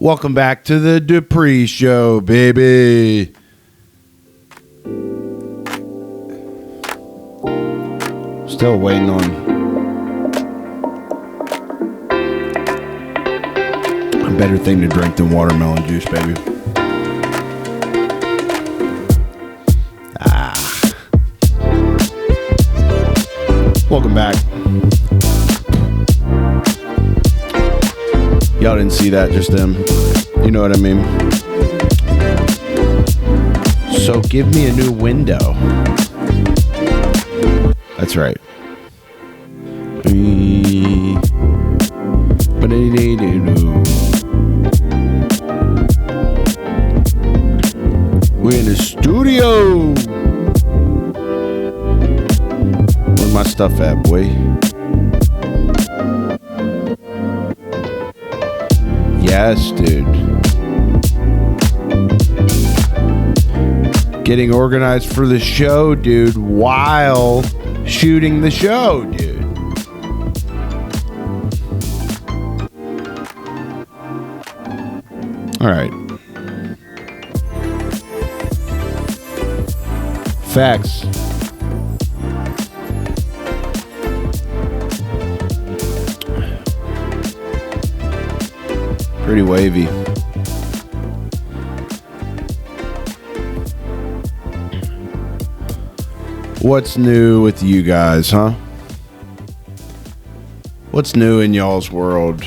Welcome back to the Dupree Show, baby. Still waiting on a better thing to drink than watermelon juice, baby. Welcome back. Y'all didn't see that just then. You know what I mean? So give me a new window. That's right. We're in the studio. Where's my stuff at, boy? Yes, dude. Getting organized for the show, dude, while shooting the show, dude. All right. Facts. Pretty wavy. What's new with you guys, huh? What's new in y'all's world?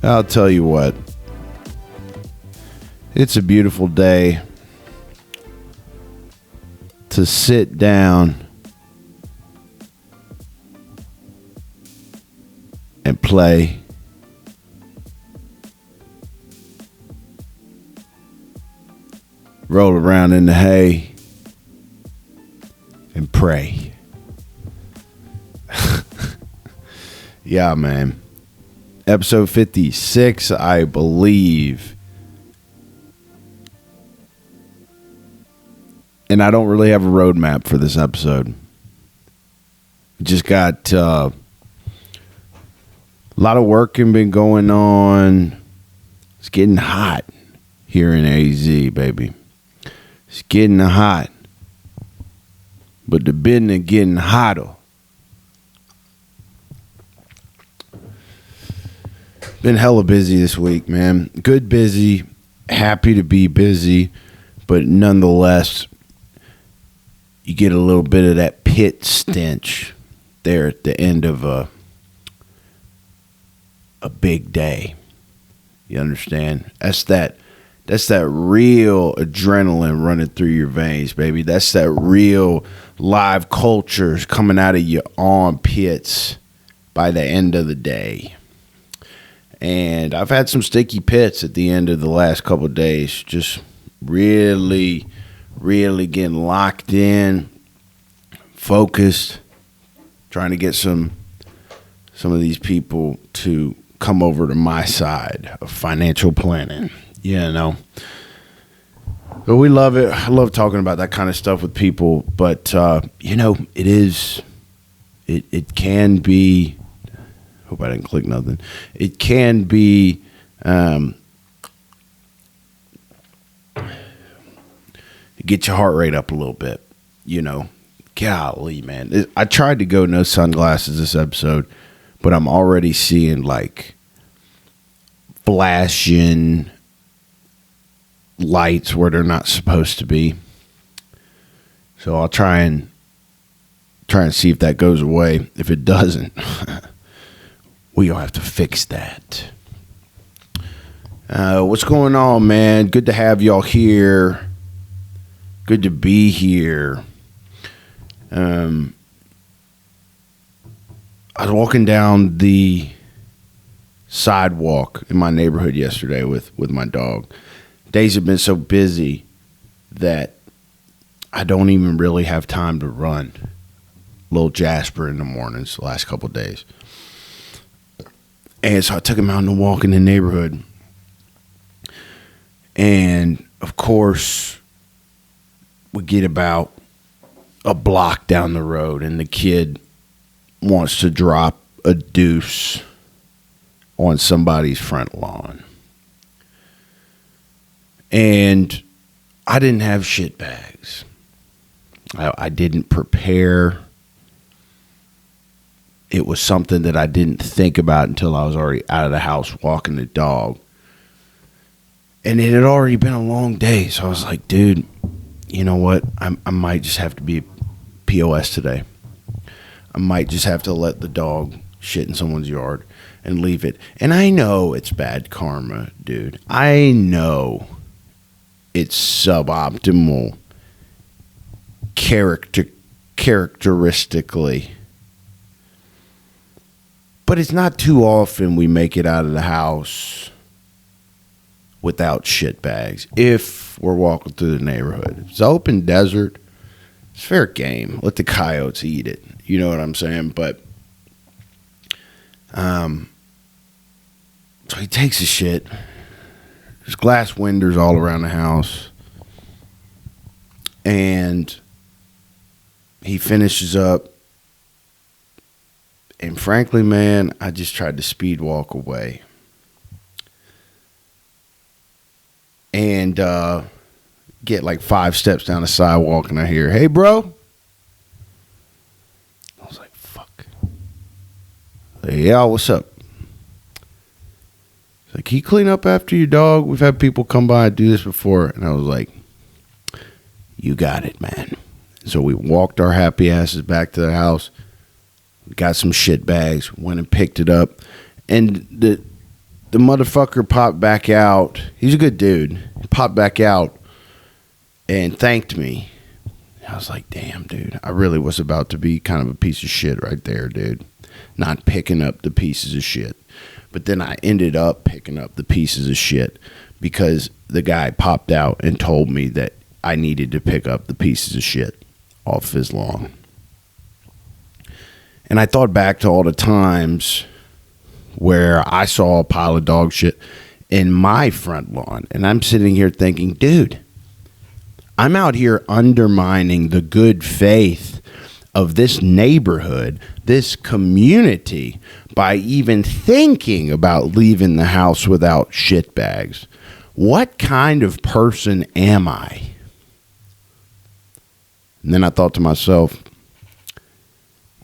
I'll tell you what. It's a beautiful day to sit down and play. Roll around in the hay and pray. Yeah, man. Episode 56, I believe. And I don't really have a roadmap for this episode. Just got a lot of work has been going on. It's getting hot here in AZ, baby. It's getting hot. But the business getting hotter. Been hella busy this week, man. Good busy. Happy to be busy. But nonetheless, you get a little bit of that pit stench there at the end of a big day. You understand? That's that real adrenaline running through your veins, baby. That's that real live culture coming out of your armpits by the end of the day. And I've had some sticky pits at the end of the last couple of days. Just really, really getting locked in, focused, trying to get some of these people to come over to my side of financial planning. Yeah, no. But we love it. I love talking about that kind of stuff with people. But, it can be, hope I didn't click nothing. It can be, get your heart rate up a little bit, Golly, man. I tried to go no sunglasses this episode, but I'm already seeing, like, flashing lights where they're not supposed to be. So I'll try and see if that goes away. If it doesn't, we'll have to fix that. What's going on, man? Good to have y'all here. Good to be here. I was walking down the sidewalk in my neighborhood yesterday with my dog. Days have been so busy that I don't even really have time to run. Little Jasper in the mornings the last couple of days. And so I took him out on a walk in the neighborhood. And, of course, we get about a block down the road, and the kid wants to drop a deuce on somebody's front lawn. And I didn't have shit bags. I didn't prepare. It was something that I didn't think about until I was already out of the house walking the dog. And it had already been a long day. So I was like, dude, you know what? I might just have to be POS today. I might just have to let the dog shit in someone's yard and leave it. And I know it's bad karma, dude. I know it's suboptimal characteristically. But it's not too often we make it out of the house without shit bags if we're walking through the neighborhood. If it's open desert, it's fair game. Let the coyotes eat it. You know what I'm saying? But so he takes his shit. There's glass windows all around the house. And he finishes up. And frankly, man, I just tried to speed walk away. And get like 5 steps down the sidewalk, and I hear, "Hey, bro." I was like, fuck. Hey, yeah, what's up? He's like, "Can you clean up after your dog? We've had people come by and do this before." And I was like, you got it, man. So we walked our happy asses back to the house. We got some shit bags, went and picked it up. And the motherfucker popped back out. He's a good dude. He popped back out and thanked me. I was like, damn, dude. I really was about to be kind of a piece of shit right there, dude. Not picking up the pieces of shit. But then I ended up picking up the pieces of shit because the guy popped out and told me that I needed to pick up the pieces of shit off his lawn. And I thought back to all the times where I saw a pile of dog shit in my front lawn. And I'm sitting here thinking, dude, I'm out here undermining the good faith of this neighborhood, this community, by even thinking about leaving the house without shit bags. What kind of person am I? And then I thought to myself,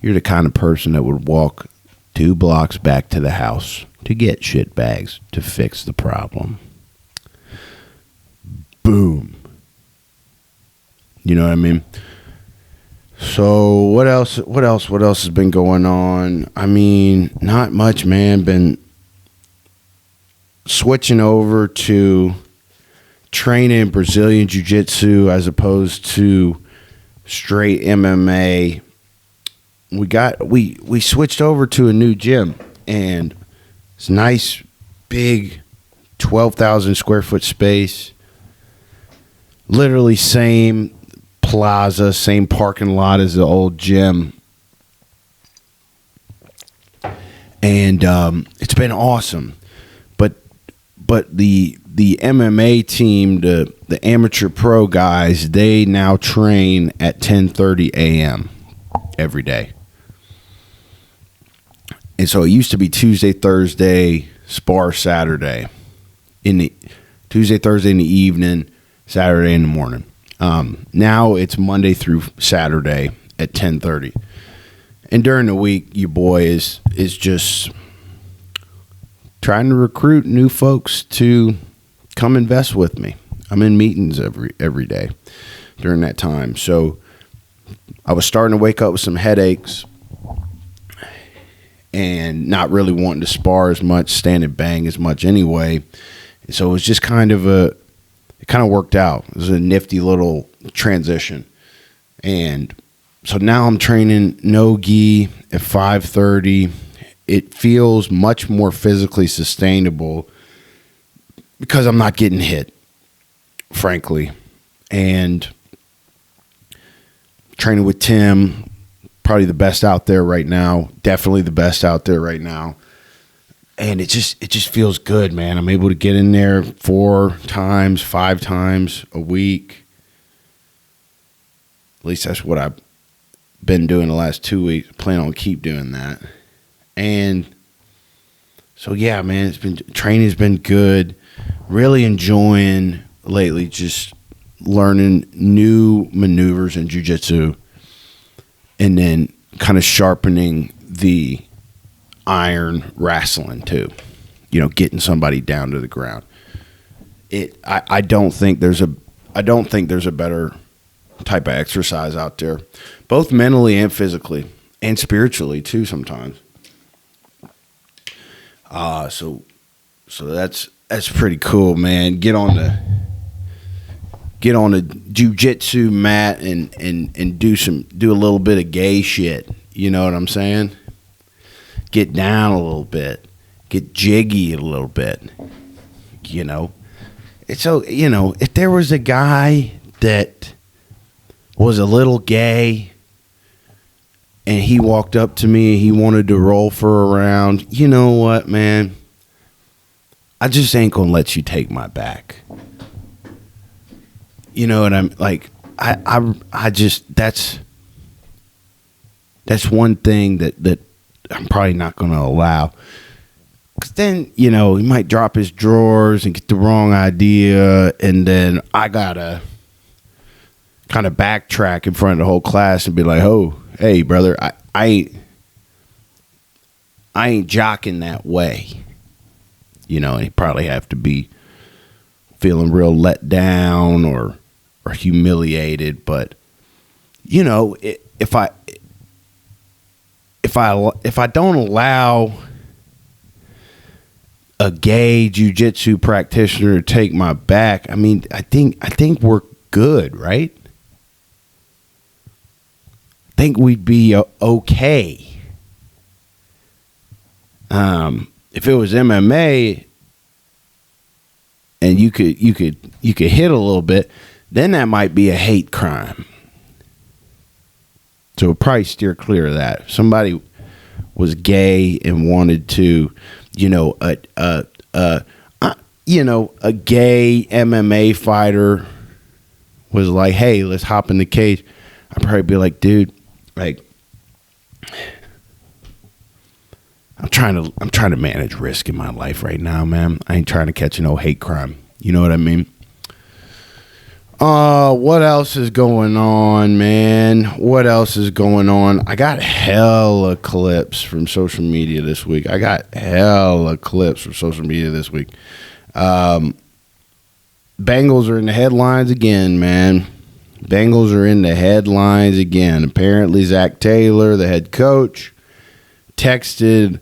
you're the kind of person that would walk 2 blocks back to the house to get shit bags to fix the problem. Boom. You know what I mean? So what else has been going on? I mean, not much, man. Been switching over to training Brazilian Jiu-Jitsu as opposed to straight MMA. We switched over to a new gym, and it's a nice big 12,000 square foot space. Literally same plaza, same parking lot as the old gym. And it's been awesome. But the MMA team, the amateur pro guys, they now train at 10:30 a.m. every day. And so it used to be Tuesday, Thursday, spar Saturday. Tuesday, Thursday in the evening, Saturday in the morning. Now it's Monday through Saturday at 10:30. And during the week, your boy is just trying to recruit new folks to come invest with me. I'm in meetings every day during that time. So I was starting to wake up with some headaches and not really wanting to spar as much, stand and bang as much anyway. So it was just it kind of worked out. It was a nifty little transition. And so now I'm training no gi at 5:30. It feels much more physically sustainable because I'm not getting hit, frankly. And training with Tim, probably the best out there right now. Definitely the best out there right now. And it just feels good, man. I'm able to get in there 4 times, 5 times a week. At least that's what I've been doing the last 2 weeks. I plan on keep doing that. And So yeah, man, training's been good. Really enjoying lately just learning new maneuvers in jiu-jitsu and then kind of sharpening the iron wrestling too. You know, getting somebody down to the ground. I don't think there's a better type of exercise out there, both mentally and physically and spiritually too sometimes. So that's pretty cool, man. Get on the jiu-jitsu mat and do a little bit of gay shit. You know what I'm saying? Get down a little bit. Get jiggy a little bit. You know? It's so, you know, if there was a guy that was a little gay and he walked up to me and he wanted to roll for a round, you know what, man? I just ain't gonna let you take my back. You know what I'm like? I just that's one thing that I'm probably not gonna allow. Cause then, you know, he might drop his drawers and get the wrong idea, and then I gotta kind of backtrack in front of the whole class and be like, "Oh, hey, brother, I ain't jocking that way." You know, and he probably have to be feeling real let down or humiliated. But you know, if I don't allow a gay jiu-jitsu practitioner to take my back, I mean, I think we're good, right? I think we'd be okay. If it was MMA and you could hit a little bit, then that might be a hate crime. So we'll probably steer clear of that. If somebody was gay and wanted to, you know, a gay MMA fighter was like, "Hey, let's hop in the cage," I'd probably be like, "Dude, like, I'm trying to manage risk in my life right now, man. I ain't trying to catch no hate crime." You know what I mean? What else is going on, man? What else is going on? I got hella clips from social media this week. Bengals are in the headlines again, man. Bengals are in the headlines again. Apparently, Zach Taylor, the head coach, texted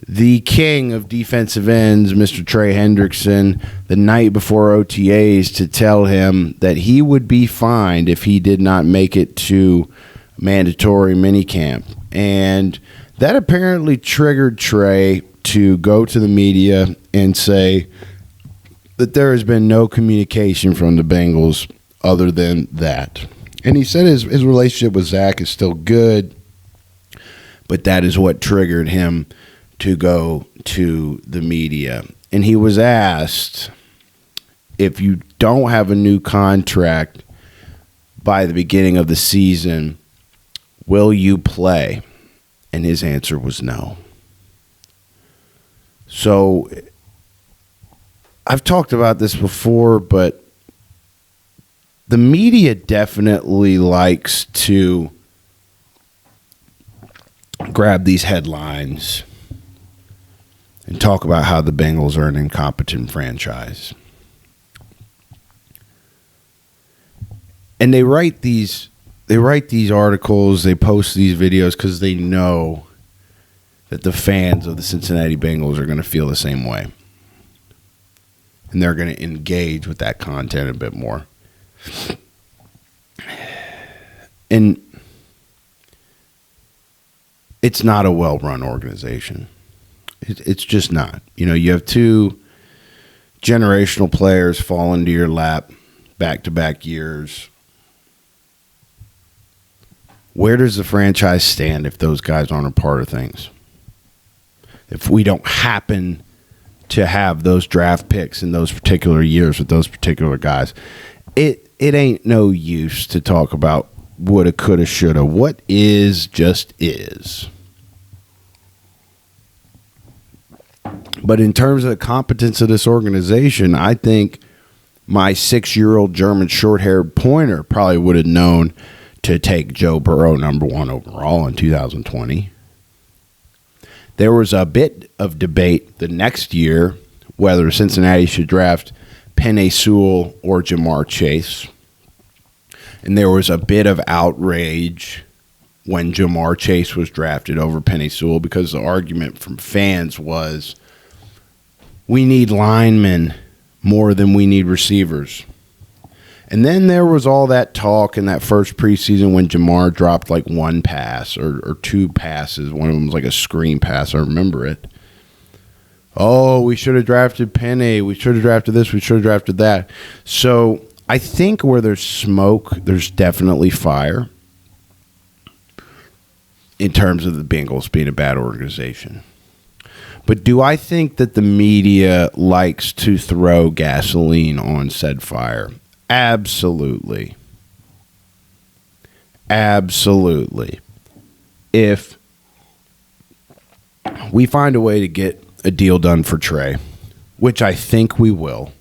the king of defensive ends, Mr. Trey Hendrickson, the night before OTAs to tell him that he would be fined if he did not make it to mandatory minicamp. And that apparently triggered Trey to go to the media and say that there has been no communication from the Bengals other than that. And he said his relationship with Zach is still good, but that is what triggered him to go to the media. And he was asked, if you don't have a new contract by the beginning of the season, will you play? And his answer was no. So I've talked about this before, but the media definitely likes to grab these headlines and talk about how the Bengals are an incompetent franchise. And they write these articles, they post these videos because they know that the fans of the Cincinnati Bengals are going to feel the same way. And they're going to engage with that content a bit more. And it's not a well-run organization. It's just not. You know, you have two generational players fall into your lap back-to-back years. Where does the franchise stand if those guys aren't a part of things? If we don't happen to have those draft picks in those particular years with those particular guys, it ain't no use to talk about woulda, coulda, shoulda. What is, just is. But in terms of the competence of this organization, I think my 6-year-old German short-haired pointer probably would have known to take Joe Burrow number 1 overall in 2020. There was a bit of debate the next year whether Cincinnati should draft Penei Sewell or Jamar Chase. And there was a bit of outrage when Jamar Chase was drafted over Penei Sewell because the argument from fans was, we need linemen more than we need receivers. And then there was all that talk in that first preseason when Jamar dropped like 1 pass or 2 passes. One of them was like a screen pass. I remember it. Oh, we should have drafted Penei. We should have drafted this. We should have drafted that. So I think where there's smoke, there's definitely fire in terms of the Bengals being a bad organization. But do I think that the media likes to throw gasoline on said fire? Absolutely. Absolutely. If we find a way to get a deal done for Trey, which I think we will,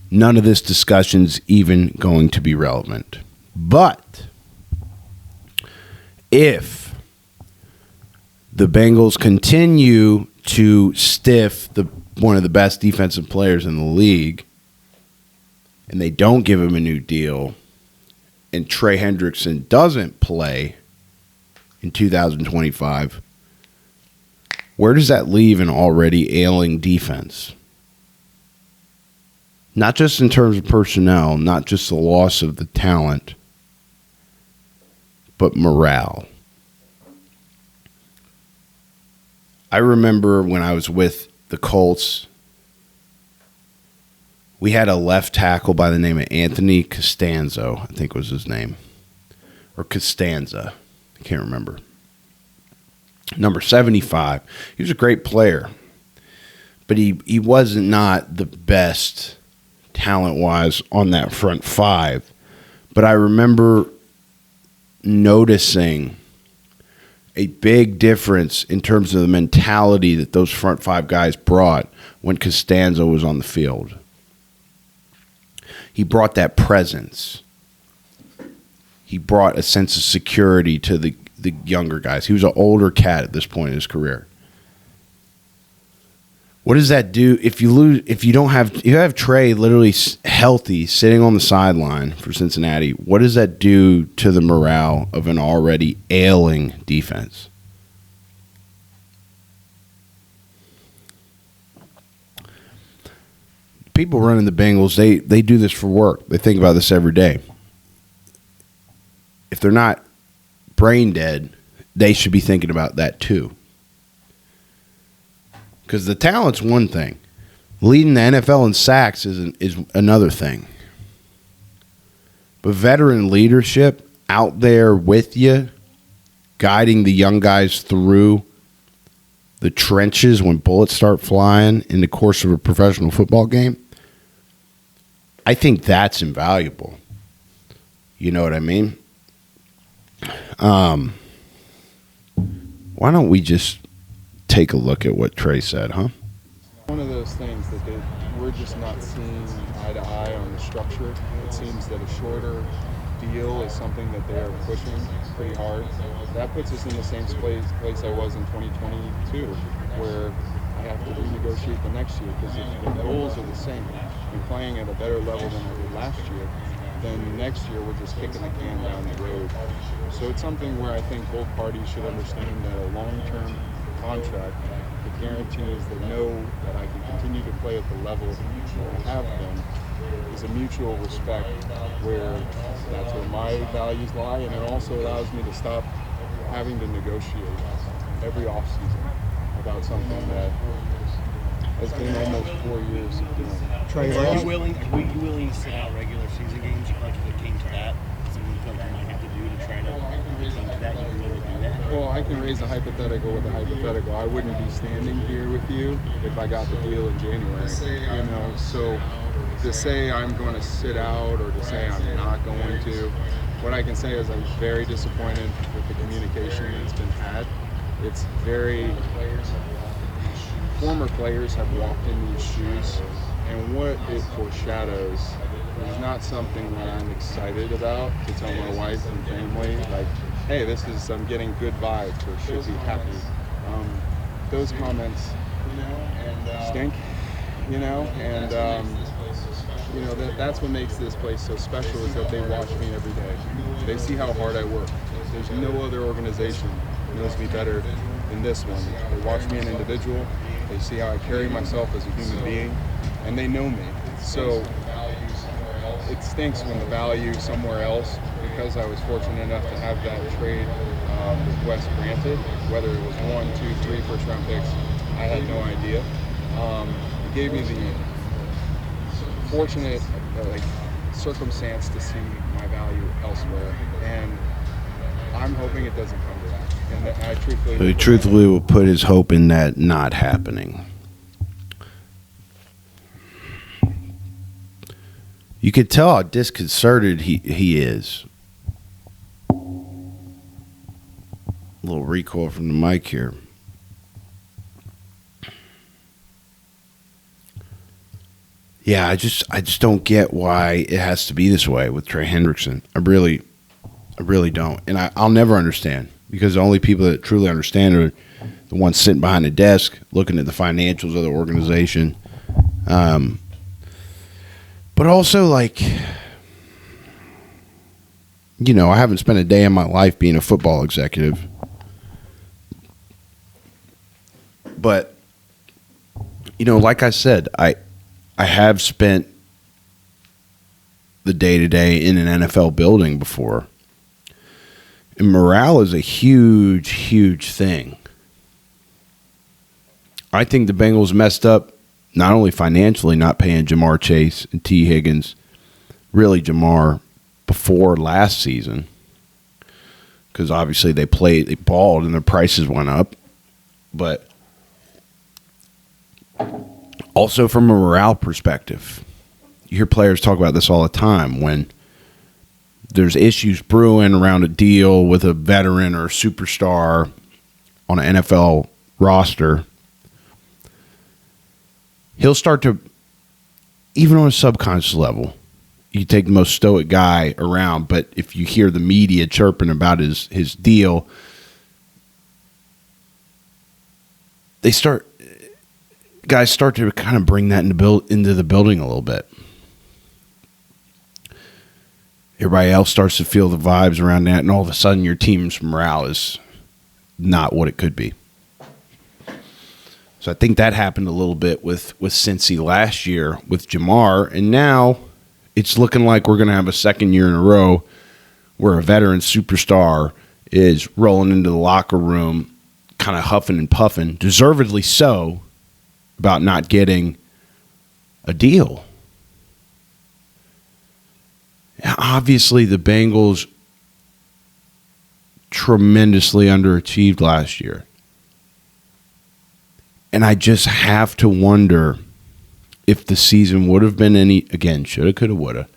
none of this discussion's even going to be relevant. But if the Bengals continue to stiff one of the best defensive players in the league, and they don't give him a new deal, and Trey Hendrickson doesn't play in 2025, where does that leave an already ailing defense? Not just in terms of personnel, not just the loss of the talent, but morale. I remember when I was with the Colts, we had a left tackle by the name of Anthony Costanzo, I think was his name. Or Costanza. I can't remember. Number 75. He was a great player. But he wasn't not the best talent-wise on that front five. But I remember noticing a big difference in terms of the mentality that those front five guys brought when Costanzo was on the field. He brought that presence. He brought a sense of security to the younger guys. He was an older cat at this point in his career. What does that do if you lose? If you have Trey literally healthy sitting on the sideline for Cincinnati? What does that do to the morale of an already ailing defense? People running the Bengals, they do this for work. They think about this every day. If they're not brain dead, they should be thinking about that too. Because the talent's one thing. Leading the NFL in sacks is another thing. But veteran leadership out there with you, guiding the young guys through the trenches when bullets start flying in the course of a professional football game, I think that's invaluable. You know what I mean? Why don't we just take a look at what Trey said, huh? One of those things that we're just not seeing eye to eye on the structure. It seems that a shorter deal is something that they are pushing pretty hard. That puts us in the same place I was in 2022, where I have to renegotiate the next year, because if the goals are the same, you're playing at a better level than I did last year, then next year we're just kicking the can down the road. So it's something where I think both parties should understand that a long-term contract that guarantees they know that I can continue to play at the level that I have been is a mutual respect, where that's where my values lie, and it also allows me to stop having to negotiate every offseason about something that has been almost 4 years of doing. Trey, are you willing to sit out regular season games if it came to that? Something you feel like you might have to do to try to come to that? You can really do that? Well, I can raise a hypothetical with a hypothetical. I wouldn't be standing here with you if I got the deal in January. You know, so to say I'm going to sit out or to say I'm not going to, what I can say is I'm very disappointed with the communication that's been had. It's very former players have walked in these shoes, and what it foreshadows is not something that I'm excited about to tell my wife and family, like, hey, I'm getting good vibes or should be happy. Those comments stink, that's what makes this place so special, is that they watch me every day. They see how hard I work. There's no other organization that knows me better than this one. They watch me an individual, they see how I carry myself as a human being, and they know me. So it stinks when the value somewhere else, because I was fortunate enough to have that trade request granted, whether it was 1, 2, 3 first-round picks, I had no idea. It gave me the fortunate circumstance to see my value elsewhere, and I'm hoping it doesn't come to that. And I truthfully will put his hope in that not happening. You could tell how disconcerted he is. A little recoil from the mic here. Yeah, I just don't get why it has to be this way with Trey Hendrickson. I really don't. And I'll never understand, because the only people that truly understand are the ones sitting behind the desk looking at the financials of the organization. But also, I haven't spent a day in my life being a football executive. But, like I said, I have spent the day-to-day in an NFL building before. And morale is a huge, huge thing. I think the Bengals messed up not only financially, not paying Jamar Chase and T. Higgins, really Jamar before last season, because obviously they balled and their prices went up, but also from a morale perspective. You hear players talk about this all the time. When there's issues brewing around a deal with a veteran or a superstar on an NFL roster, he'll start to, even on a subconscious level, you take the most stoic guy around, but if you hear the media chirping about his deal, guys start to kind of bring that into the building a little bit. Everybody else starts to feel the vibes around that, and all of a sudden your team's morale is not what it could be. So I think that happened a little bit with Cincy last year with Jamar, and now it's looking like we're going to have a second year in a row where a veteran superstar is rolling into the locker room kind of huffing and puffing, deservedly so, about not getting a deal. Obviously, the Bengals tremendously underachieved last year. And I just have to wonder if the season would have been again, shoulda, coulda, woulda.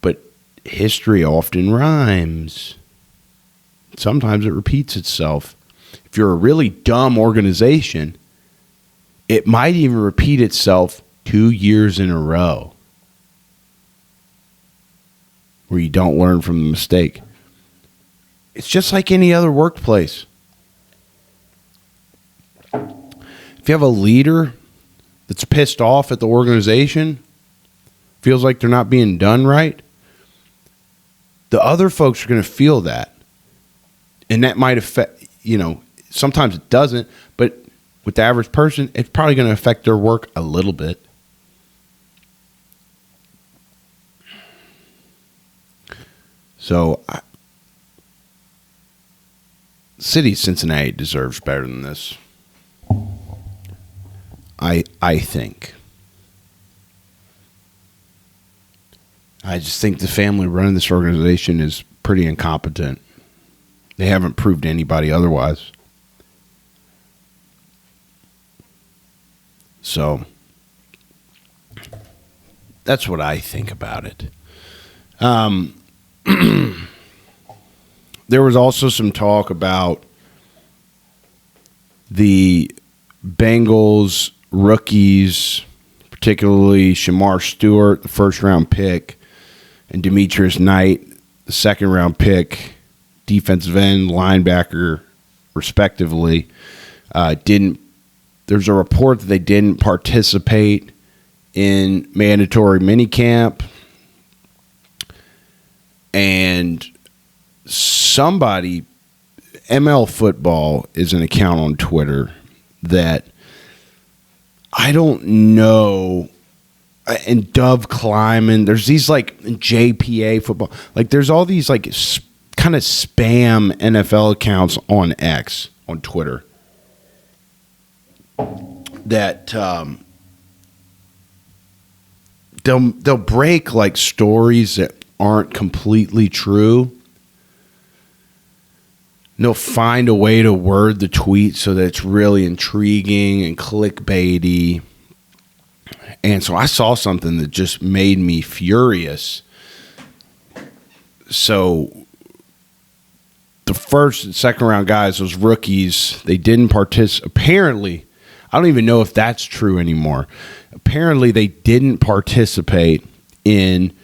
But history often rhymes. Sometimes it repeats itself. If you're a really dumb organization, it might even repeat itself 2 years in a row where you don't learn from the mistake. It's just like any other workplace. If you have a leader that's pissed off at the organization, feels like they're not being done right, the other folks are going to feel that. And that might affect, sometimes it doesn't, but with the average person, it's probably going to affect their work a little bit. So, City of Cincinnati deserves better than this. I think. I just think the family running this organization is pretty incompetent. They haven't proved to anybody otherwise. So, that's what I think about it. There was also some talk about the Bengals rookies, particularly Shamar Stewart, the first-round pick, and Demetrius Knight, the second-round pick, defensive end, linebacker, respectively, there's a report that they didn't participate in mandatory minicamp, and somebody, ML Football is an account on Twitter that I don't know, and Dove Kleiman, there's these like JPA football, like there's all these like kind of spam NFL accounts on X, on Twitter, that they'll break like stories that aren't completely true. They'll find a way to word the tweet so that it's really intriguing and clickbaity. And so I saw something that just made me furious. So the first and second round guys, those rookies, they didn't participate. Apparently, I don't even know if that's true anymore. Apparently, they didn't participate in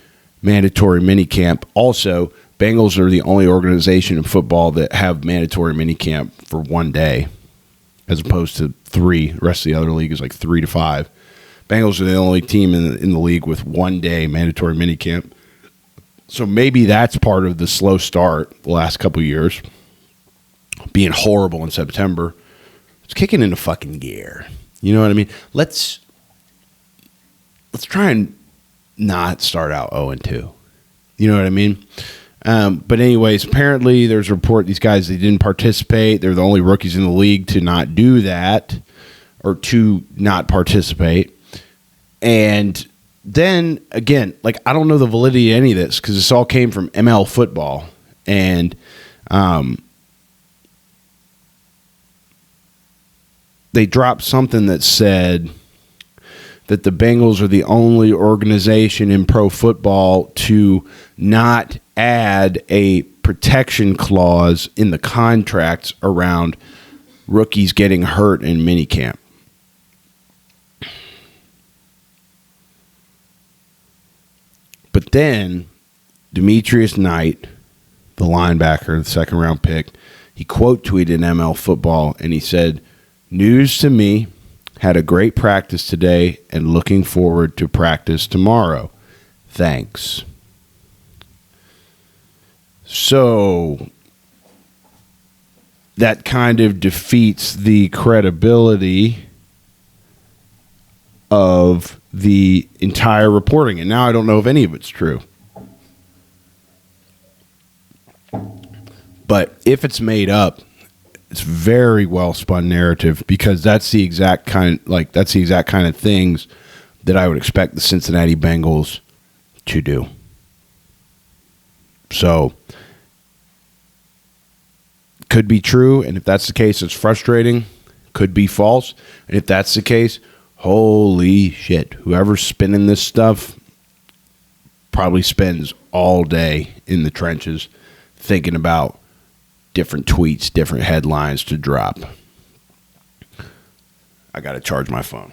mandatory minicamp. Also, Bengals are the only organization in football that have mandatory minicamp for 1 day, as opposed to 3. The rest of the other league is like 3 to 5. Bengals are the only team in the league with 1 day mandatory minicamp. So maybe that's part of the slow start the last couple of years, being horrible in September. It's kicking into fucking gear. You know what I mean? Let's try and not start out 0-2. You know what I mean? But anyways, apparently there's a report these guys, they didn't participate. They're the only rookies in the league to not do that, or to not participate. And then, again, like, I don't know the validity of any of this because this all came from ML Football. And they dropped something that said that the Bengals are the only organization in pro football to not add a protection clause in the contracts around rookies getting hurt in minicamp. But then Demetrius Knight, the linebacker, the second round pick, he quote tweeted ML Football and he said, "News to me, had a great practice today and looking forward to practice tomorrow. Thanks." So that kind of defeats the credibility of the entire reporting. And now I don't know if any of it's true. But if it's made up, it's very well spun narrative, because that's the exact kind of things that I would expect the Cincinnati Bengals to do. So could be true, and if that's the case, it's frustrating. Could be false, and if that's the case, holy shit, whoever's spinning this stuff probably spends all day in the trenches thinking about different tweets, different headlines to drop. I got to charge my phone.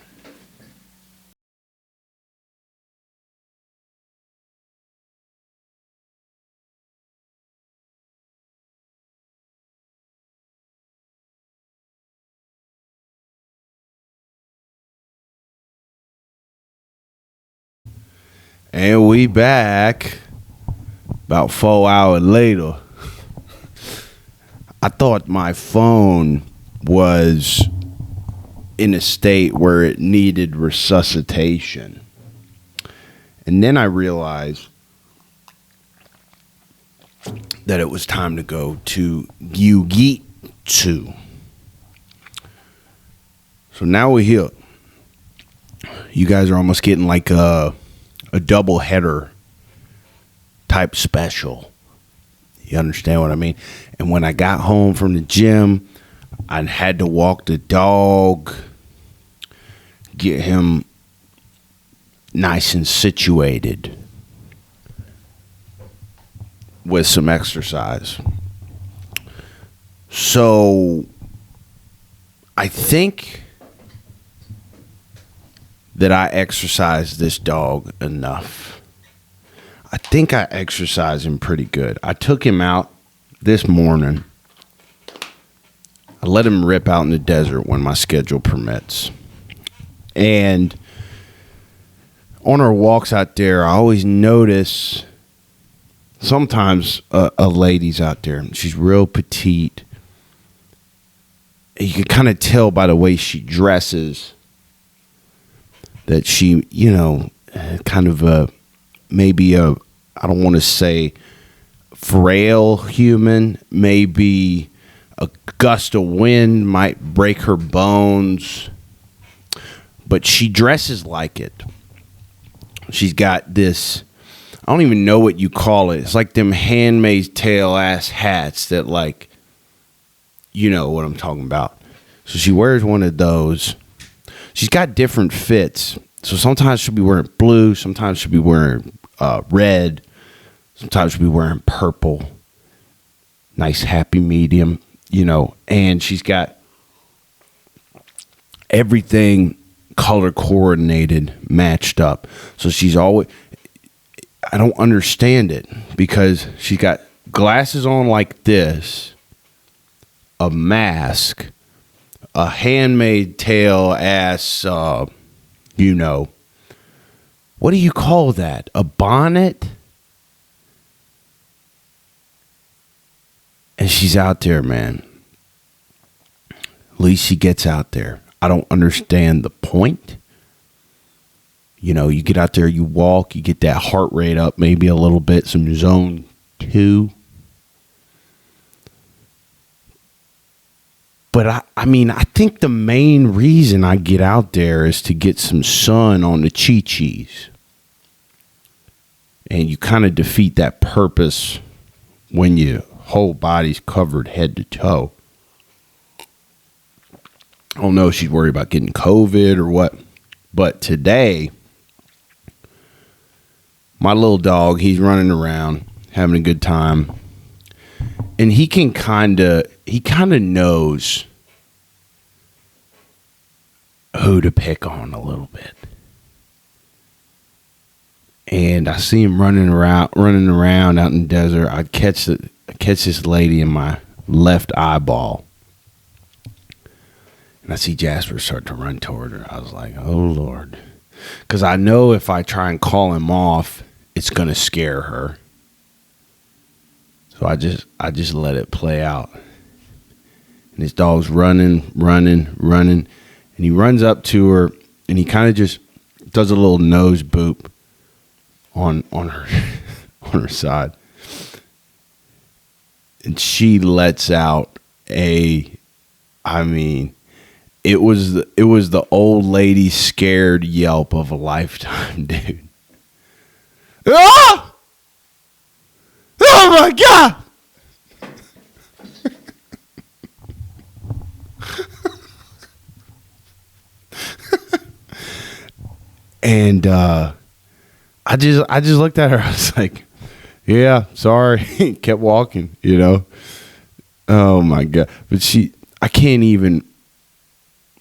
And we back about 4 hours later. I thought my phone was in a state where it needed resuscitation. And then I realized that it was time to go to Jiu-Jitsu. So now we're here. You guys are almost getting like a double header type special. You understand what I mean? And when I got home from the gym, I had to walk the dog, get him nice and situated with some exercise. So I think that I exercise this dog enough. I think I exercise him pretty good. I took him out this morning. I let him rip out in the desert when my schedule permits. And on our walks out there, I always notice sometimes a lady's out there. She's real petite. You can kind of tell by the way she dresses that she, you know, kind of maybe I don't want to say frail human, maybe a gust of wind might break her bones, but she dresses like it. She's got this, I don't even know what you call it. It's like them Handmaid's Tale ass hats that, like, you know what I'm talking about. So she wears one of those. She's got different fits. So sometimes she'll be wearing blue. Sometimes she'll be wearing red. Sometimes she'll be wearing purple. Nice happy medium, you know. And she's got everything color coordinated, matched up. So she's always, I don't understand it, because she's got glasses on like this, a mask, a Handmaid's Tale ass, you know, what do you call that? A bonnet? And she's out there, man. At least she gets out there. I don't understand the point. You know, you get out there, you walk, you get that heart rate up maybe a little bit, some zone 2. But I mean, I think the main reason I get out there is to get some sun on the chi-chis. And you kind of defeat that purpose when your whole body's covered head to toe. I don't know if she's worried about getting COVID or what. But today, my little dog, he's running around, having a good time. And he kind of knows who to pick on a little bit. And I see him running around out in the desert. I catch this lady in my left eyeball. And I see Jasper start to run toward her. I was like, oh, Lord. Because I know if I try and call him off, it's going to scare her. So I just let it play out. And his dog's running. And he runs up to her, and he kind of just does a little nose boop on her on her side. And she lets out it was the old lady scared yelp of a lifetime, dude. Ah! Oh my God! And I just looked at her. I was like, yeah, sorry. Kept walking, you know. Oh my God. But I can't even,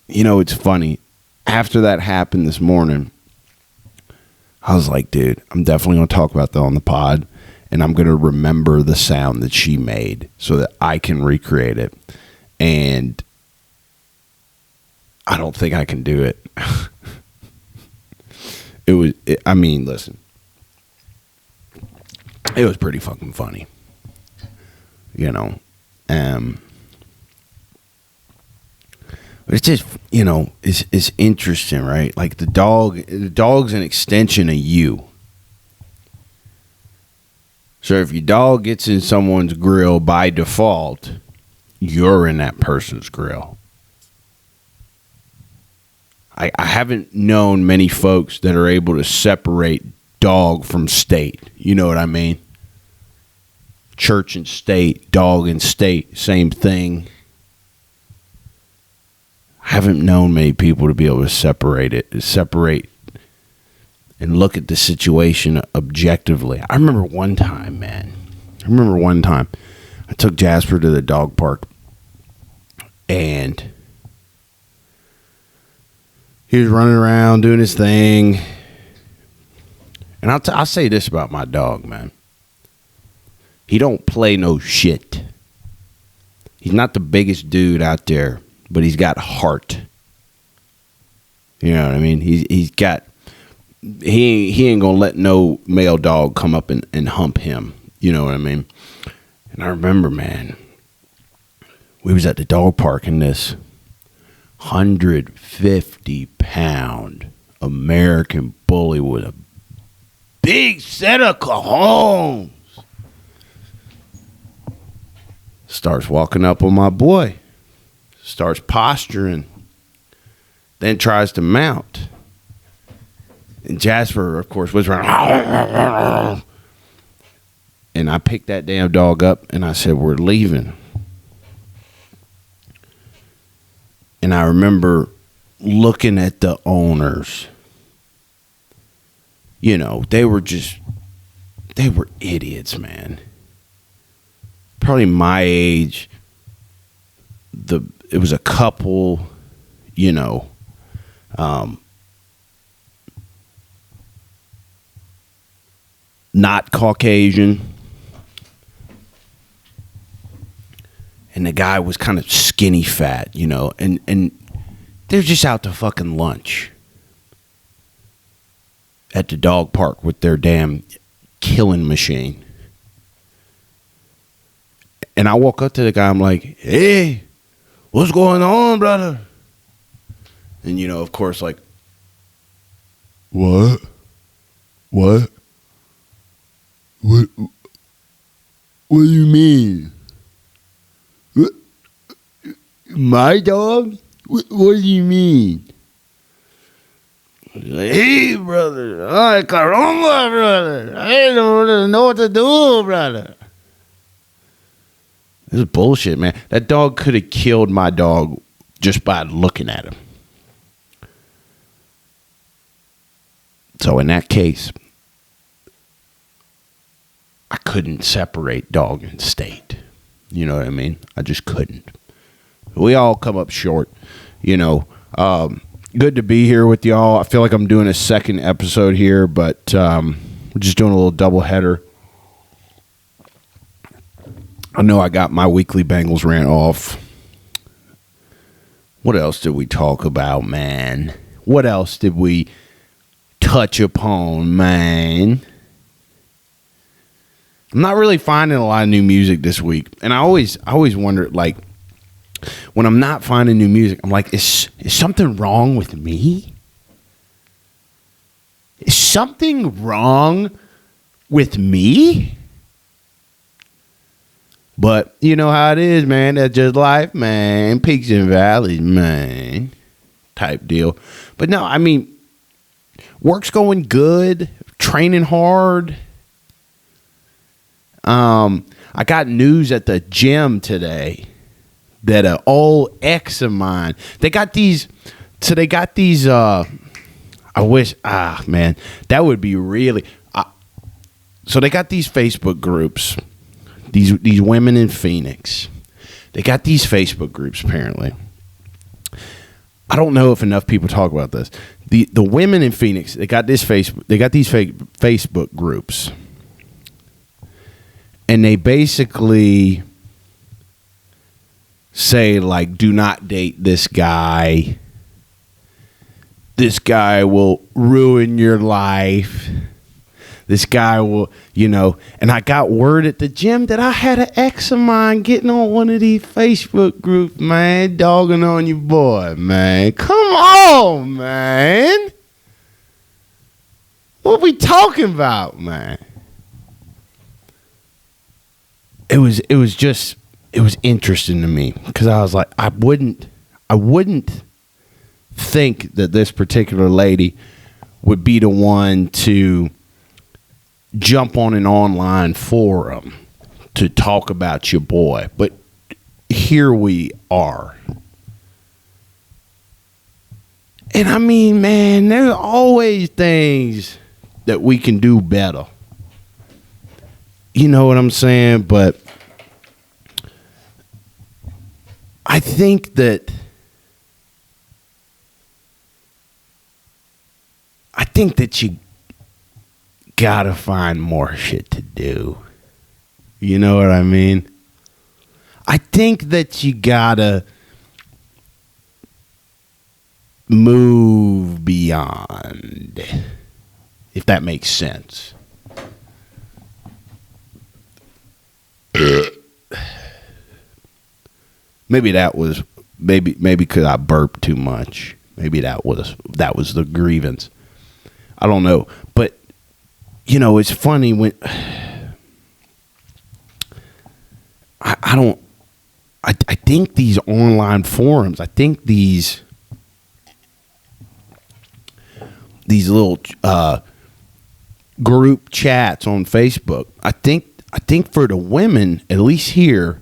you know, it's funny. After that happened this morning, I was like, dude, I'm definitely going to talk about that on the pod. And I'm going to remember the sound that she made so that I can recreate it. And I don't think I can do it. Listen. It was pretty fucking funny. You know. But it's just, you know, it's interesting, right? Like the dog's an extension of you. So if your dog gets in someone's grill by default, you're in that person's grill. I haven't known many folks that are able to separate dog from state. You know what I mean? Church and state, dog and state, same thing. I haven't known many people to be able to separate and look at the situation objectively. I remember one time, I took Jasper to the dog park, and He was running around doing his thing. And I'll say this about my dog, man. He don't play no shit. He's not the biggest dude out there, but he's got heart. You know what I mean? He ain't gonna let no male dog come up and hump him. You know what I mean? And I remember, man, we was at the dog park and this 150-pound American bully with a big set of cajones starts walking up on my boy, starts posturing, then tries to mount. And Jasper, of course, was running. And I picked that damn dog up and I said, we're leaving. And I remember looking at the owners. You know, they were idiots, man. Probably my age. It was a couple, you know, not Caucasian. And the guy was kind of skinny fat, you know, and they're just out to fucking lunch at the dog park with their damn killing machine. And I walk up to the guy, I'm like, hey, what's going on, brother? And, you know, of course, like, what? What do you mean? My dog? What do you mean? Hey, brother. Ay, caramba, brother. I don't know what to do, brother. This is bullshit, man. That dog could have killed my dog just by looking at him. So in that case, I couldn't separate dog and state. You know what I mean? I just couldn't. We all come up short, you know. Good to be here with y'all. I feel like I'm doing a second episode here, but we're just doing a little double header. I know I got my weekly Bengals rant off. What else did we talk about, man? What else did we touch upon, man? I'm not really finding a lot of new music this week. And I always wonder, like, when I'm not finding new music, I'm like, is something wrong with me? Is something wrong with me? But you know how it is, man. That's just life, man. Peaks and valleys, man. Type deal. But no, I mean, work's going good. Training hard. I got news at the gym today that an old ex of mine, they got these, I wish, man, that would be really, so they got these Facebook groups, these women in Phoenix, they got these Facebook groups apparently. I don't know if enough people talk about this. The women in Phoenix, they got these Facebook groups. And they basically say, like, do not date this guy. This guy will ruin your life. This guy will, you know. And I got word at the gym that I had an ex of mine getting on one of these Facebook groups, man, dogging on your boy, man. Come on, man. What we talking about, man? It was interesting to me because I was like, I wouldn't think that this particular lady would be the one to jump on an online forum to talk about your boy, but here we are. And I mean, man, there's always things that we can do better. You know what I'm saying? But I think that think that you gotta find more shit to do. You know what I mean? I think that you gotta move beyond, if that makes sense. Maybe because I burped too much. Maybe that was the grievance. I don't know. But it's funny when I think these online forums, I think these little group chats on Facebook, I think for the women, at least here,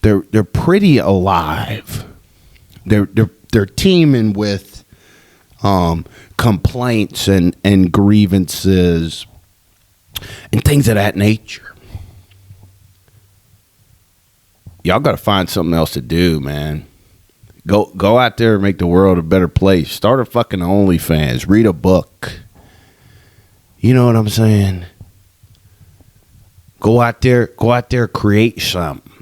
they're pretty alive. They're teeming with complaints and grievances and things of that nature. Y'all got to find something else to do, man. Go out there and make the world a better place. Start a fucking OnlyFans. Read a book. You know what I'm saying? Go out there, create something.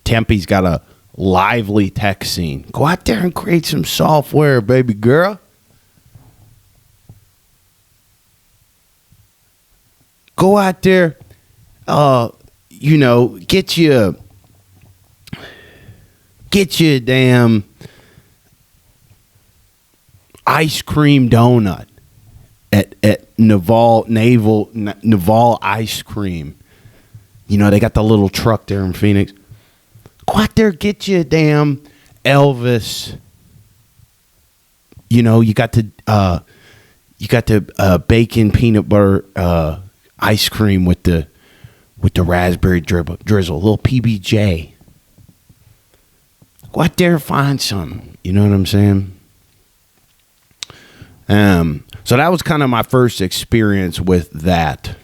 Tempe's got a lively tech scene. Go out there and create some software, baby girl. Go out there, get you a damn ice cream donut at Naval Ice Cream. They got the little truck there in Phoenix. Go out there, get you a damn Elvis. You got the bacon peanut butter ice cream with the raspberry drizzle, a little PBJ. Go out there and find something. You know what I'm saying? So that was kind of my first experience with that.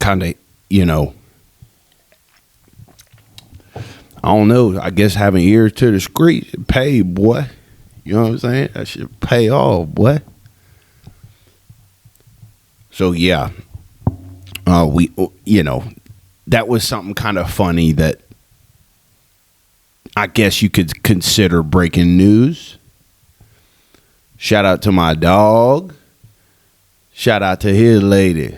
Kind of, I don't know. I guess having ears to the street pay, boy. You know what I'm saying? That should pay off, boy. So yeah, that was something kind of funny that I guess you could consider breaking news. Shout out to my dog. Shout out to his lady.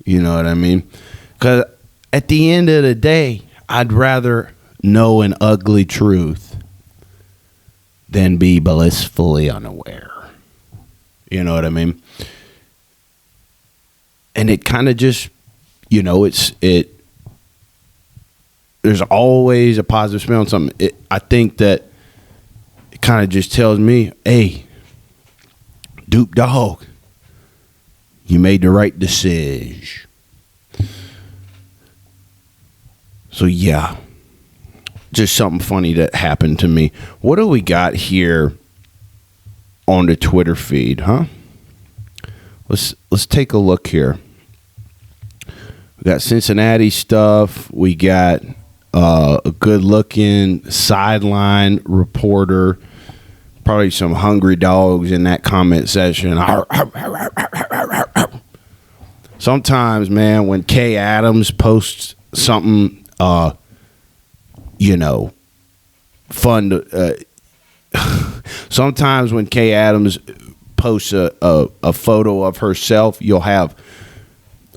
You know what I mean? Because at the end of the day, I'd rather know an ugly truth than be blissfully unaware. You know what I mean? And it kind of just, there's always a positive spin on something. I think that it kind of just tells me, hey, Dupe dog, you made the right decision. So yeah, just something funny that happened to me. What do we got here on the Twitter feed, huh? Let's take a look here. We got Cincinnati stuff. We got a good-looking sideline reporter. Probably some hungry dogs in that comment section. Sometimes, man, when Kay Adams posts something, fun. Sometimes when Kay Adams posts a photo of herself, you'll have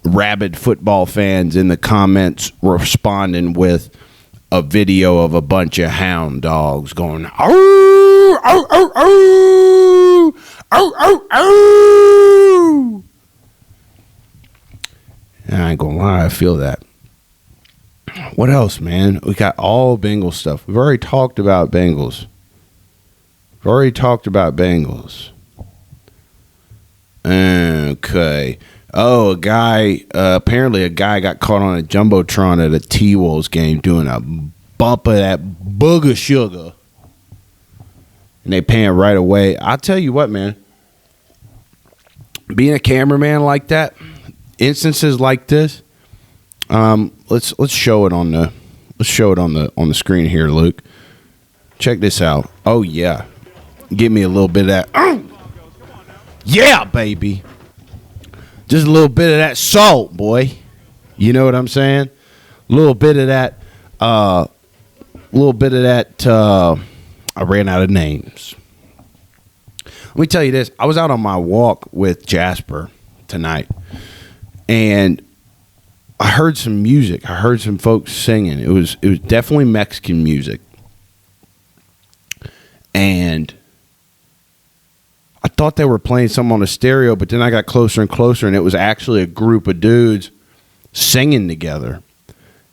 rabid football fans in the comments responding with a video of a bunch of hound dogs going, "Ow, ow, ow, ow, ow, ow, ow." And I ain't gonna lie, I feel that. What else, man? We got all Bengals stuff. We've already talked about Bengals. Okay. Oh, apparently a guy got caught on a Jumbotron at a T-Wolves game doing a bump of that booger sugar. And they paying right away. I'll tell you what, man. Being a cameraman like that, instances like this, let's show it on the screen here, Luke. Check this out. Oh yeah. Give me a little bit of that. Yeah, baby. Just a little bit of that salt, boy. You know what I'm saying? A little bit of that. I ran out of names. Let me tell you this. I was out on my walk with Jasper tonight, and I heard some music. I heard some folks singing. It was definitely Mexican music. And I thought they were playing something on a stereo, but then I got closer and closer, and it was actually a group of dudes singing together.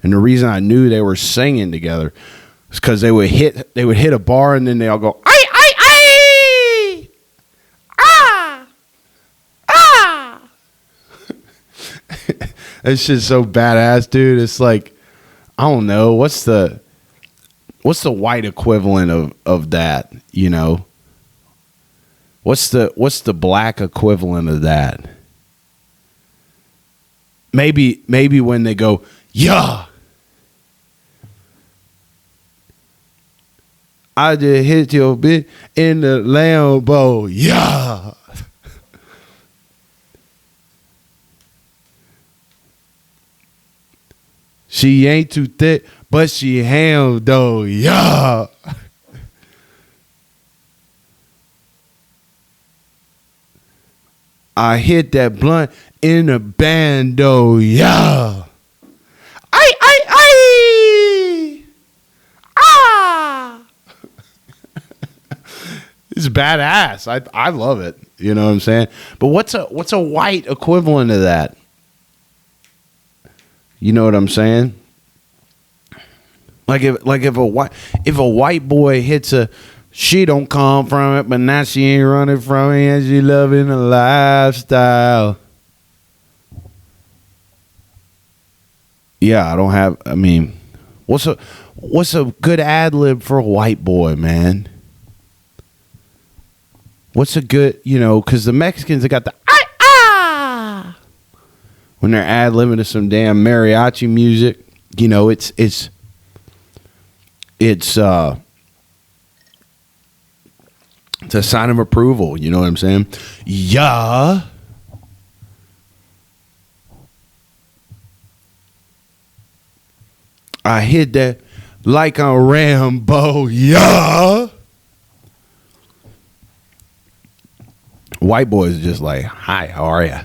And the reason I knew they were singing together is because they would hit a bar, and then they all go, "Ay, ay, ay! Ah! Ah!" That shit's so badass, dude. It's like, I don't know, what's the white equivalent of that, you know? What's the black equivalent of that? Maybe when they go, yeah. I just hit your bitch in the Lambo, yeah. She ain't too thick, but she ham though, yeah. I hit that blunt in a bando, yeah. Ay, ay, ay! Ah! It's badass. I love it. You know what I'm saying? But what's a white equivalent of that? You know what I'm saying? Like if a white boy hits a, she don't come from it, but now she ain't running from it, and she loving the lifestyle. Yeah, I mean, what's a good ad lib for a white boy, man? What's a good, because the Mexicans have got the ah when they're ad libbing to some damn mariachi music. It's a sign of approval. You know what I'm saying? Yeah. I hit that like a Rambo. Yeah. White boys are just like, hi, how are ya?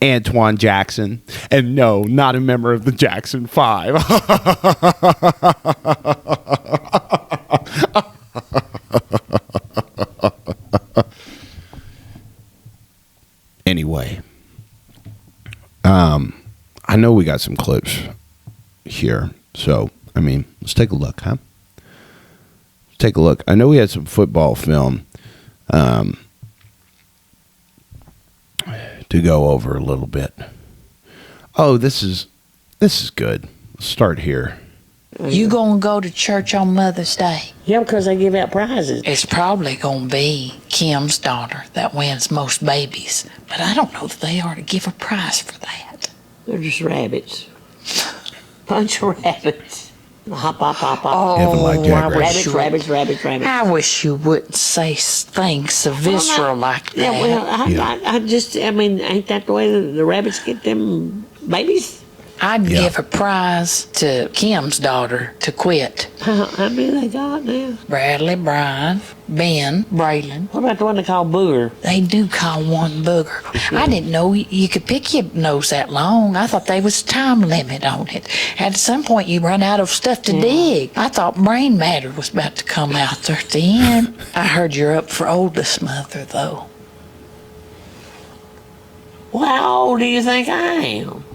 Antoine Jackson. And no, not a member of the Jackson 5. Anyway, I know we got some clips here. So, let's take a look, huh? Take a look. I know we had some football film to go over a little bit. Oh, this is good. Let's start here. You gonna go to church on Mother's Day? Yeah, because they give out prizes. It's probably gonna be Kim's daughter that wins most babies, but I don't know that they ought to give a prize for that. They're just rabbits. Bunch of rabbits. Hop, hop, hop, hop. Oh, Rabbits. I wish you wouldn't say things so visceral like that. Yeah, well, I just, ain't that the way the rabbits get them babies? I'd give a prize to Kim's daughter to quit. How many they got now? Bradley, Brian, Ben, Braylon. What about the one they call Booger? They do call one Booger. I didn't know you could pick your nose that long. I thought there was a time limit on it. At some point, you run out of stuff to dig. I thought brain matter was about to come out there at the end. I heard you're up for oldest mother, though. Well, how old do you think I am?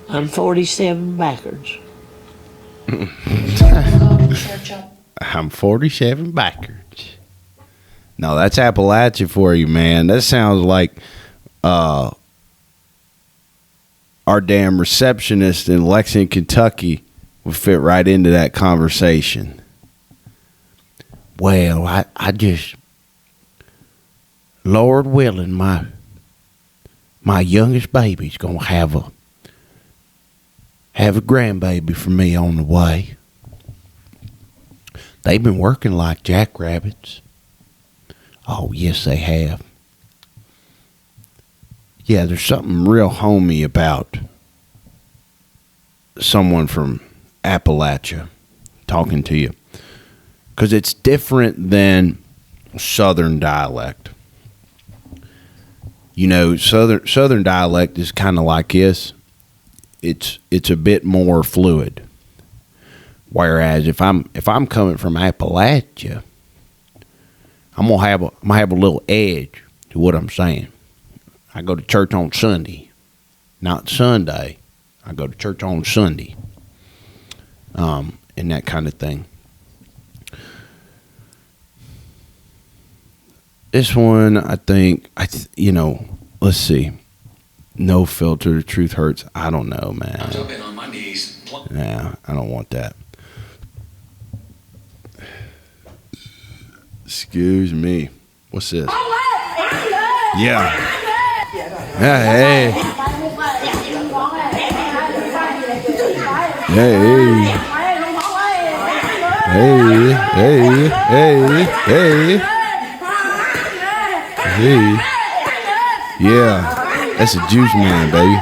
I'm 47 backwards. I'm 47 backwards. No, that's Appalachia for you, man. That sounds like our damn receptionist in Lexington, Kentucky would fit right into that conversation. Well, I just, Lord willing, my youngest baby's gonna have have a grandbaby for me on the way. They've been working like jackrabbits. Oh, yes, they have. Yeah, there's something real homey about someone from Appalachia talking to you. Because it's different than Southern dialect. You know, Southern dialect is kind of like this. It's a bit more fluid. Whereas if I'm coming from Appalachia, I'm gonna have a little edge to what I'm saying. I go to church on Sunday, not Sunday. I go to church on Sunday, and that kind of thing. This one, I think, let's see. No filter, the truth hurts. I don't know, man. I'm jumping on my knees. Nah, I don't want that. Excuse me. What's this? Yeah. Hey. Hey. Hey. Yeah. That's a juice man, baby.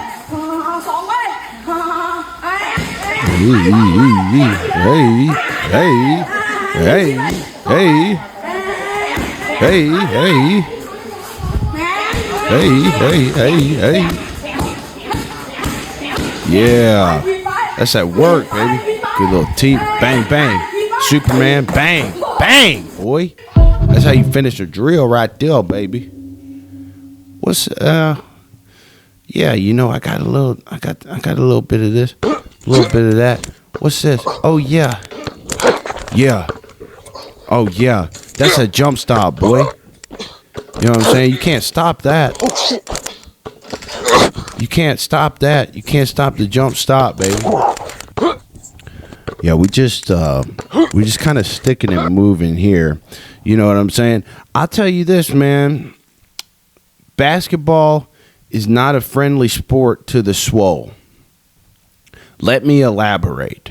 Hey. Yeah. That's at work, baby. Good little teeth. Bang, bang. Superman. Bang. Bang, boy. That's how you finish a drill right there, baby. What's, yeah, you know, I got a little bit of this. A little bit of that. What's this? Oh, yeah. Yeah. Oh, yeah. That's a jump stop, boy. You know what I'm saying? You can't stop that. You can't stop that. You can't stop the jump stop, baby. Yeah, we just kind of sticking and moving here. You know what I'm saying? I'll tell you this, man. Basketball is not a friendly sport to the swole. Let me elaborate.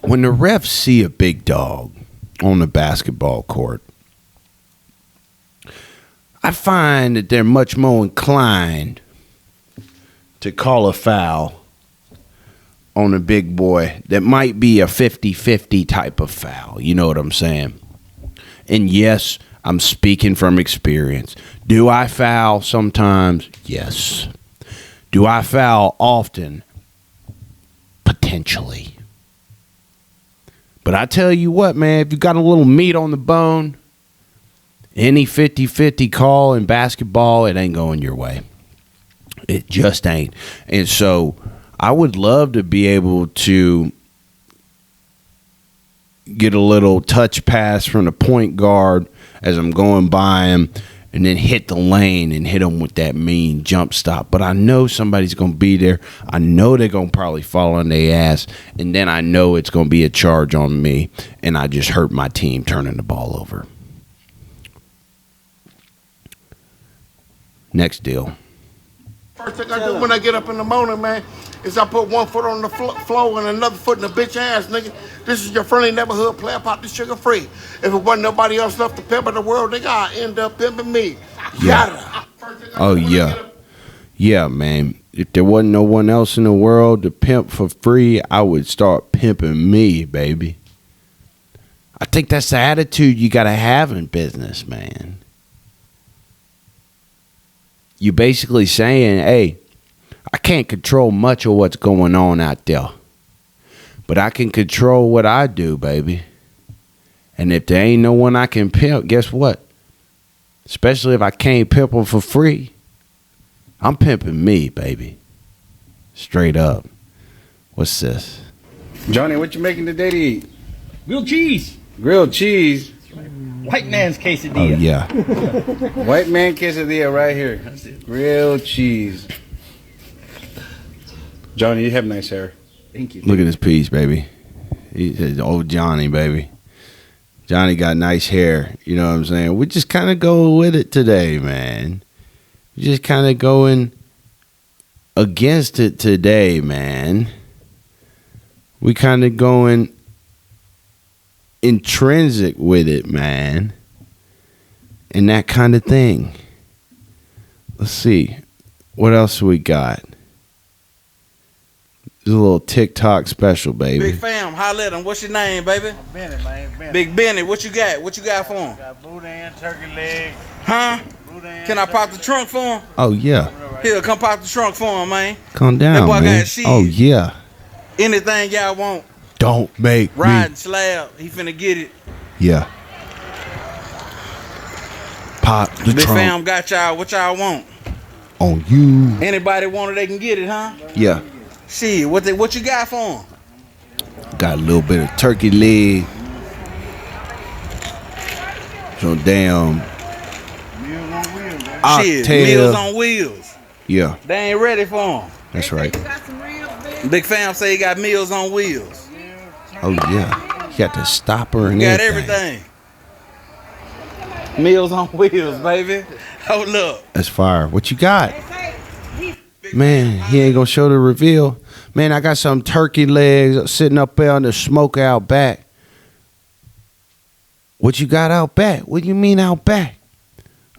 When the refs see a big dog on the basketball court, I find that they're much more inclined to call a foul on a big boy that might be a 50-50 type of foul. You know what I'm saying? And yes, I'm speaking from experience. Do I foul sometimes? Yes. Do I foul often? Potentially. But I tell you what, man, if you got a little meat on the bone, any 50-50 call in basketball, it ain't going your way. It just ain't. And so I would love to be able to get a little touch pass from the point guard as I'm going by him and then hit the lane and hit him with that mean jump stop. But I know somebody's going to be there. I know they're going to probably fall on their ass. And then I know it's going to be a charge on me. And I just hurt my team turning the ball over. Next deal. First thing I do when I get up in the morning, man, is I put one foot on the floor and another foot in the bitch ass, nigga. This is your friendly neighborhood player, pop this sugar free. If it wasn't nobody else left to pimp in the world, nigga, I end up pimping me. Yeah. Oh, yeah. Yeah, man. If there wasn't no one else in the world to pimp for free, I would start pimping me, baby. I think that's the attitude you got to have in business, man. You're basically saying, hey, I can't control much of what's going on out there, but I can control what I do, baby. And if there ain't no one I can pimp, guess what? Especially if I can't pimp them for free, I'm pimping me, baby. Straight up. What's this? Johnny, what you making today to eat? Grilled cheese. Grilled cheese? White man's Oh, quesadilla. yeah. White man quesadilla right here. Grilled cheese. Johnny, you have nice hair. Thank you. Look at this piece, baby. He says, old Johnny, baby. Johnny got nice hair. You know what I'm saying? We just kind of go with it today, man. We just kind of going against it today, man. We kind of going intrinsic with it, man. And that kind of thing. Let's see. What else we got? There's a little TikTok special, baby. Big fam, holla at him. What's your name, baby? Benny, man. Benny. Big Benny. What you got? What you got for him? Got boudin, turkey leg. Huh? Boudin, Can I pop the trunk for him? Oh, yeah. Here, come pop the trunk for him, man. Calm That down, boy man. got shit. Oh, yeah. Anything y'all want. Don't make Riding me. slab. He finna get it. Yeah. Pop the Big trunk fam got y'all. What y'all want? on you. Anybody want it, they can get it, huh? Yeah. Shit, what you got for him? Got a little bit of turkey leg. Some damn Shit, meals oxtail. on wheels. Yeah, They ain't ready for him. that's right. Big fam say he got meals on wheels. Oh, yeah. You got the stopper and Got everything. everything. Meals on wheels, baby. Hold up. That's fire. What you got? Man, he ain't gonna show the reveal. Man, I got some turkey legs sitting up there on the smoke out back. What you got out back? What do you mean out back?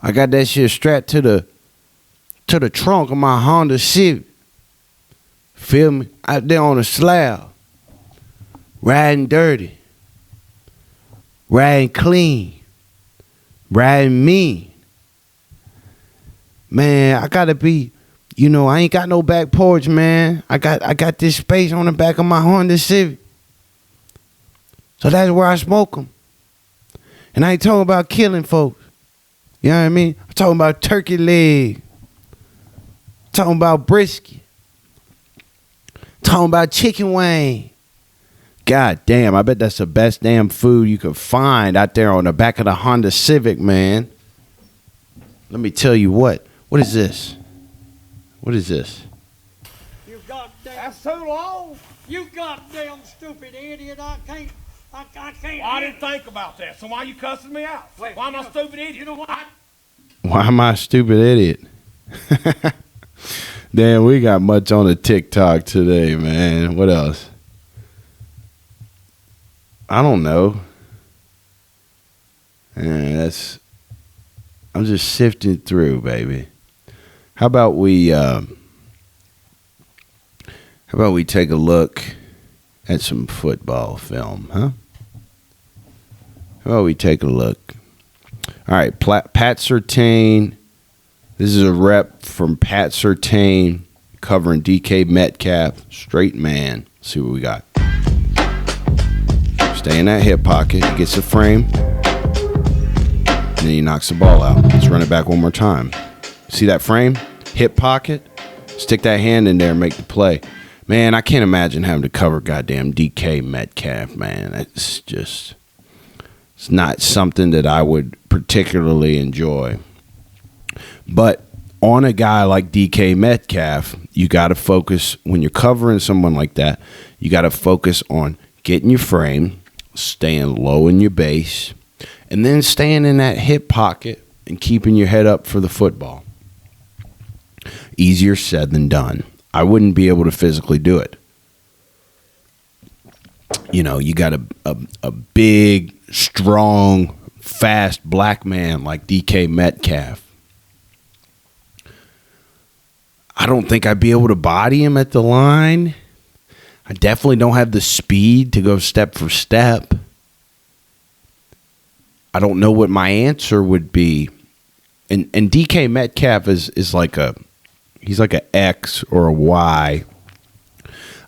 I got that shit strapped to the trunk of my Honda Civic. Feel me? Out there on the slab. Riding dirty. Riding clean. Riding mean. Man, I gotta be, I ain't got no back porch, man. I got this space on the back of my Honda Civic. So that's where I smoke them. And I ain't talking about killing folks. You know what I mean? I'm talking about turkey leg. Talking about brisket. Talking about chicken wing. God damn, I bet that's the best damn food you could find out there on the back of the Honda Civic, man. Let me tell you what. What is this? What is this? You goddamn. That's too long. You goddamn stupid idiot. I can't. Well, I didn't think about that. So why are you cussing me out? Wait, why am I a stupid idiot? You know what? Why am I a stupid idiot? Damn, we got much on the TikTok today, man. What else? I don't know. I'm just sifting through, baby. How about we take a look at some football film, huh? How about we take a look? All right, Pat Surtain. This is a rep from Pat Surtain covering DK Metcalf, straight man. Let's see what we got. Stay in that hip pocket. He gets the frame. And then he knocks the ball out. Let's run it back one more time. See that frame? Hip pocket. Stick that hand in there and make the play. Man, I can't imagine having to cover goddamn DK Metcalf, man. It's not something that I would particularly enjoy. But on a guy like DK Metcalf, you got to focus, when you're covering someone like that, you got to focus on getting your frame, staying low in your base, and then staying in that hip pocket and keeping your head up for the football. Easier said than done. I wouldn't be able to physically do it. You got a big, strong, fast black man like DK Metcalf. I don't think I'd be able to body him at the line. I definitely don't have the speed to go step for step. I don't know what my answer would be. And DK Metcalf is like he's like an X or a Y.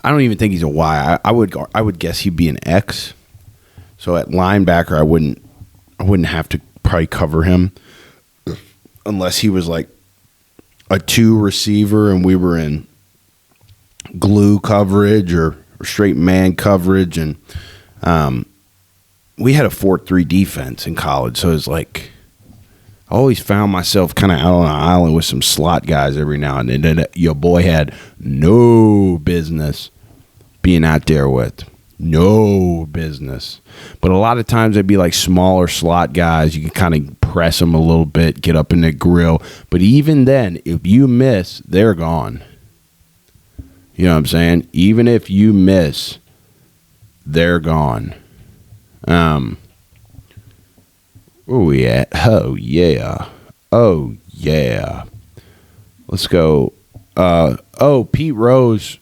I don't even think he's a Y. I would guess he'd be an X. So at linebacker, I wouldn't have to probably cover him unless he was like a 2 receiver and we were in glue coverage or straight man coverage. And we had a 4-3 defense in college. So it's like I always found myself kind of out on an island with some slot guys every now and then that your boy had no business being out there with. No business. But a lot of times they'd be like smaller slot guys. You can kind of press them a little bit, get up in the grill. But even then, if you miss, they're gone. You know what I'm saying? Even if you miss, they're gone. Where we at? Oh, yeah. Oh, yeah. Let's go. Pete Rose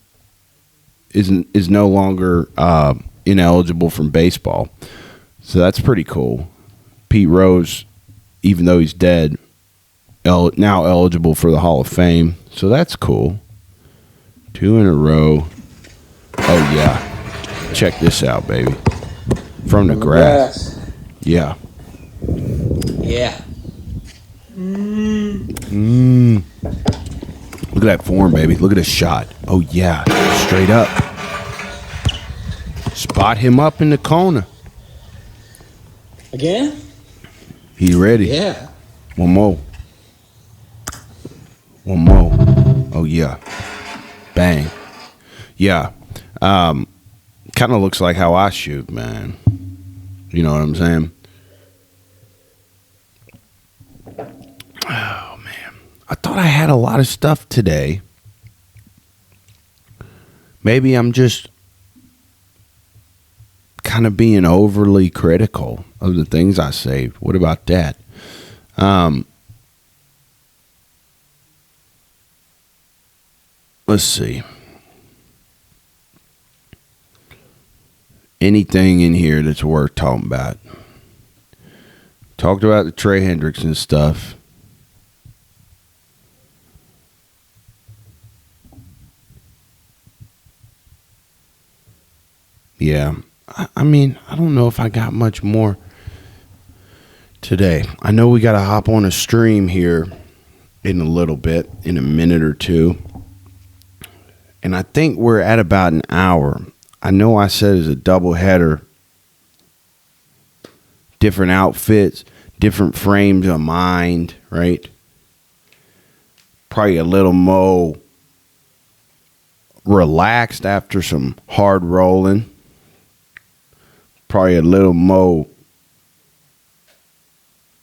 is no longer ineligible from baseball. So that's pretty cool. Pete Rose, even though he's dead, now eligible for the Hall of Fame. So that's cool. 2 in a row. Oh, yeah. Check this out, baby. From the grass. Yeah. Yeah. Look at that form, baby. Look at this shot. Oh, yeah. Straight up. Spot him up in the corner. Again? He ready. Yeah. One more. Oh, yeah. Bang. Yeah. Kind of looks like how I shoot, man. You know what I'm saying? Oh, man. I thought I had a lot of stuff today. Maybe I'm just kind of being overly critical of the things I saved. What about that? Let's see. Anything in here that's worth talking about? Talked about the Trey Hendrickson stuff. Yeah. I mean, I don't know if I got much more today. I know we got to hop on a stream here in a little bit, in a minute or two. And I think we're at about an hour. I know I said it's a double header. Different outfits, different frames of mind, right? Probably a little more relaxed after some hard rolling. Probably a little more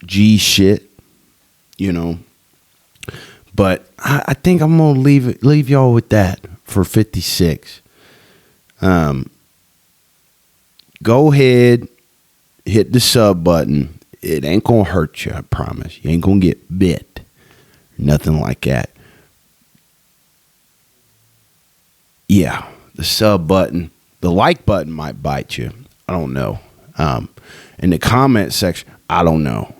G shit, you know. But I think I'm gonna leave y'all with that for 56. Go ahead, hit the sub button. It ain't gonna hurt you, I promise. You ain't gonna get bit. Nothing like that. Yeah, the sub button. The like button might bite you. I don't know. In the comment section, I don't know.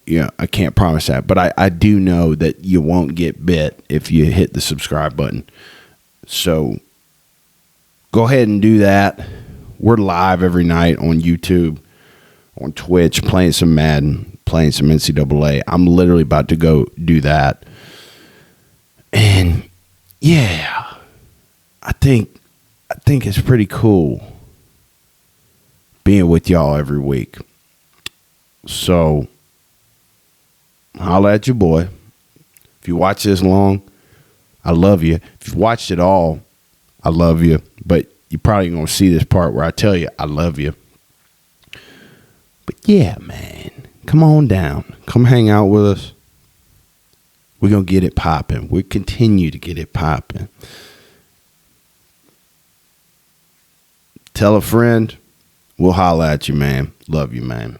Yeah, I can't promise that. But I do know that you won't get bit if you hit the subscribe button. So go ahead and do that. We're live every night on YouTube, on Twitch, playing some Madden, playing some NCAA. I'm literally about to go do that. And yeah, I think it's pretty cool being with y'all every week. So holla at your boy. If you watch this long, I love you. If you've watched it all, I love you. But you're probably going to see this part where I tell you I love you. But yeah, man, come on down. Come hang out with us. We're going to get it popping. We continue to get it popping. Tell a friend. We'll holla at you, man. Love you, man.